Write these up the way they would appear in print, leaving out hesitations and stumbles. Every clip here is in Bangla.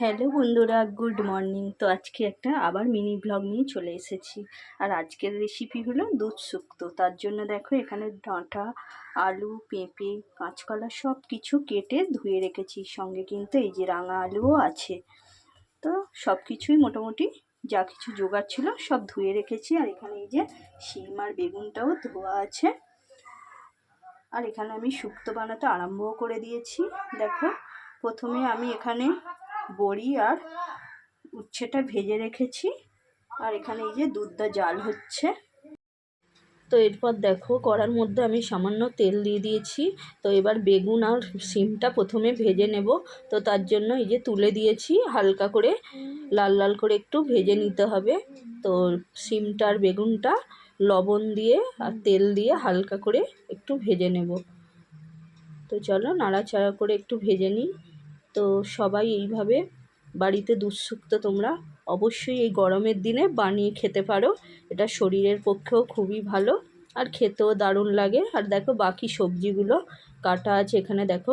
হ্যালো বন্ধুরা, গুড মর্নিং। তো আজকে একটা আবার মিনি ব্লগ নিয়ে চলে এসেছি। আর আজকের রেসিপি হলো দুধ শুক্তো। তার জন্য দেখো এখানে ডাঁটা, আলু, পেঁপে, কাঁচকলা সব কিছু কেটে ধুয়ে রেখেছি। সঙ্গে কিন্তু এই যে রাঙা আলুও আছে। তো সব কিছুই মোটামুটি যা কিছু জোগাড় ছিল সব ধুয়ে রেখেছি। আর এখানে এই যে শিম আর বেগুনটাও ধোয়া আছে। আর এখানে আমি শুক্তো বানাতে আরম্ভও করে দিয়েছি। দেখো প্রথমে আমি এখানে বড়ি আর উচ্ছেটা ভেজে রেখেছি। আর এখানে এই যে দুধটা জাল হচ্ছে। তো এরপর দেখো কড়ার মধ্যে আমি সামান্য তেল দিয়ে দিয়েছি। তো এবার বেগুন আর শিমটা প্রথমে ভেজে নেব। তো তার জন্য এই যে তুলে দিয়েছি, হালকা করে লাল লাল করে একটু ভেজে নিতে হবে। তো শিমটা আর বেগুনটা লবণ দিয়ে আর তেল দিয়ে হালকা করে একটু ভেজে নেব। তো চলো নাড়াচাড়া করে একটু ভেজে নিই। তো সবাই এইভাবে বাড়িতে দুধ শুক্তো তোমরা অবশ্যই এই গরমের দিনে বানিয়ে খেতে পারো। এটা শরীরের পক্ষেও খুবই ভালো আর খেতেও দারুণ লাগে। আর দেখো বাকি সবজিগুলো কাটা আছে। এখানে দেখো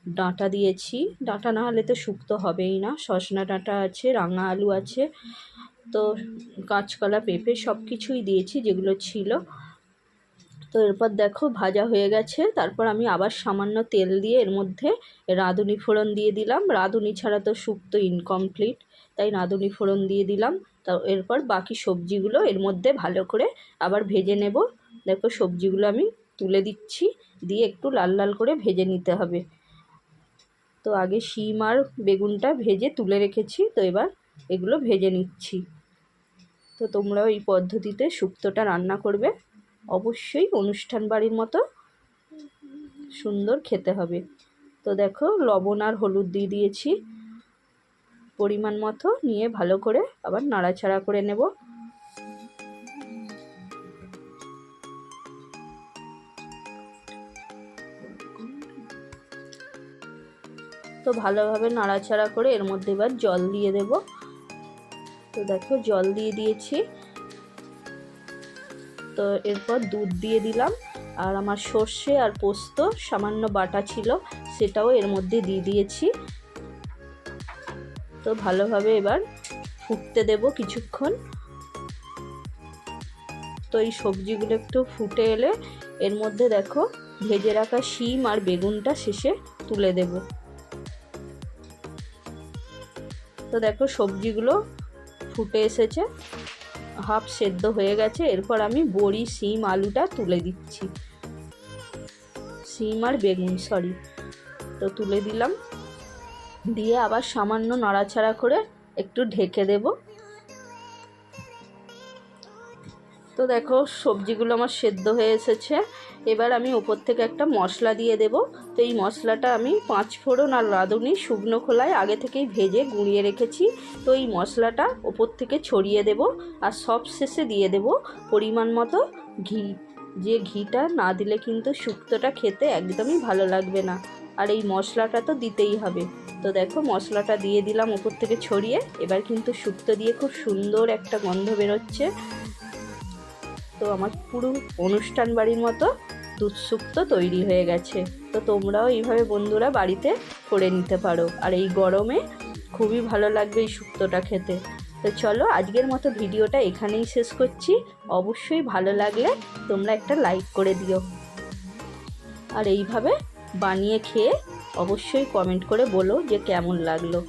ডাঁটা দিয়েছি, ডাঁটা না হলে তো শুক্তো হবেই না। সজনা ডাঁটা আছে, রাঙা আলু আছে, তো কাঁচকলা, পেঁপে সব কিছুই দিয়েছি যেগুলো ছিল। তো এরপর দেখো ভাজা হয়ে গেছে। তারপর আমি আবার সামান্য তেল দিয়ে এর মধ্যে রাঁধুনি ফোড়ন দিয়ে দিলাম। রাঁধুনি ছাড়া তো শুক্তো ইনকমপ্লিট, তাই রাঁধুনি ফোড়ন দিয়ে দিলাম। তো এরপর বাকি সবজিগুলো এর মধ্যে ভালো করে আবার ভেজে নেব। দেখো সবজিগুলো আমি তুলে দিচ্ছি, দিয়ে একটু লাল লাল করে ভেজে নিতে হবে। তো আগে শিম আর বেগুনটা ভেজে তুলে রেখেছি, তো এবার এগুলো ভেজে নিচ্ছি। তো তোমরাও এই পদ্ধতিতে শুক্তোটা রান্না করবে, অবশ্যই অনুষ্ঠান বাড়ির মতো সুন্দর খেতে হবে। তো দেখো লবণ আর হলুদ দিয়ে দিয়েছি পরিমাণ মতো, নিয়ে ভালো করে আবার নাড়াচাড়া করে নেব। তো ভালোভাবে নাড়াচাড়া করে এর মধ্যে এবার জল দিয়ে দেব। তো দেখো জল দিয়ে দিয়েছি। তো এরপর দুধ দিয়ে দিলাম। আর আমার সর্ষে আর পোস্ত সামান্য বাটা ছিল, সেটাও এর মধ্যে দিয়ে দিয়েছি। তো ভালোভাবে এবার ফুটতে দেব কিছুক্ষণ। তো এই সবজিগুলো একটু ফুটে এলে এর মধ্যে দেখো ভেজে রাখা শিম আর বেগুনটা শেষে তুলে দেব। তো দেখো সবজিগুলো ফুটে এসেছে, হাফ সেদ্ধ হয়ে গেছে। এরপর আমি বড়ি, শিম, আলুটা তুলে দিচ্ছি। শিম আর বেগুন তো তুলে দিলাম, দিয়ে আবার সামান্য নাড়াচাড়া করে একটু ঢেকে দেব। তো দেখো সবজিগুলো আমার সেদ্ধ হয়ে এসেছে। এবার আমি উপর থেকে একটা মশলা দিয়ে দেব। তো এই মশলাটা আমি 5 ফোড়ন আর রাঁধুনি শুকনো খোলায় আগে থেকেই ভেজে গুঁড়িয়ে রেখেছি। তো এই মশলাটা উপর থেকে ছড়িয়ে দেব। আর সব শেষে দিয়ে দেব পরিমাণ মতো ঘি। যে ঘিটা না দিলে কিন্তু শুক্তোটা খেতে একদমই ভালো লাগবে না। আর এই মশলাটা তো দিতেই হবে। তো দেখো মশলাটা দিয়ে দিলাম উপর থেকে ছড়িয়ে। এবার কিন্তু শুক্তো দিয়ে খুব সুন্দর একটা গন্ধ বেরোচ্ছে। তো আমার পুরো অনুষ্ঠান বাড়ির মতো দুধ শুক্তো তৈরি হয়ে গেছে। তো তোমরাও এইভাবে বন্ধুরা বাড়িতে করে নিতে পারো। আর এই গরমে খুবই ভালো লাগবে এই শুক্তোটা খেতে। তো চলো আজকের মতো ভিডিওটা এখানেই শেষ করছি। অবশ্যই ভালো লাগলে তোমরা একটা লাইক করে দিও। আর এইভাবে বানিয়ে খেয়ে অবশ্যই কমেন্ট করে বলো যে কেমন লাগলো।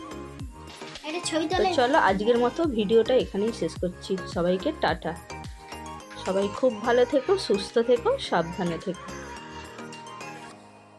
তো চলো আজকের মতো ভিডিওটা এখানেই শেষ করছি। সবাইকে টাটা। সবাই খুব ভালো থেকো, সুস্থ থেকো, সাবধানে থেকো।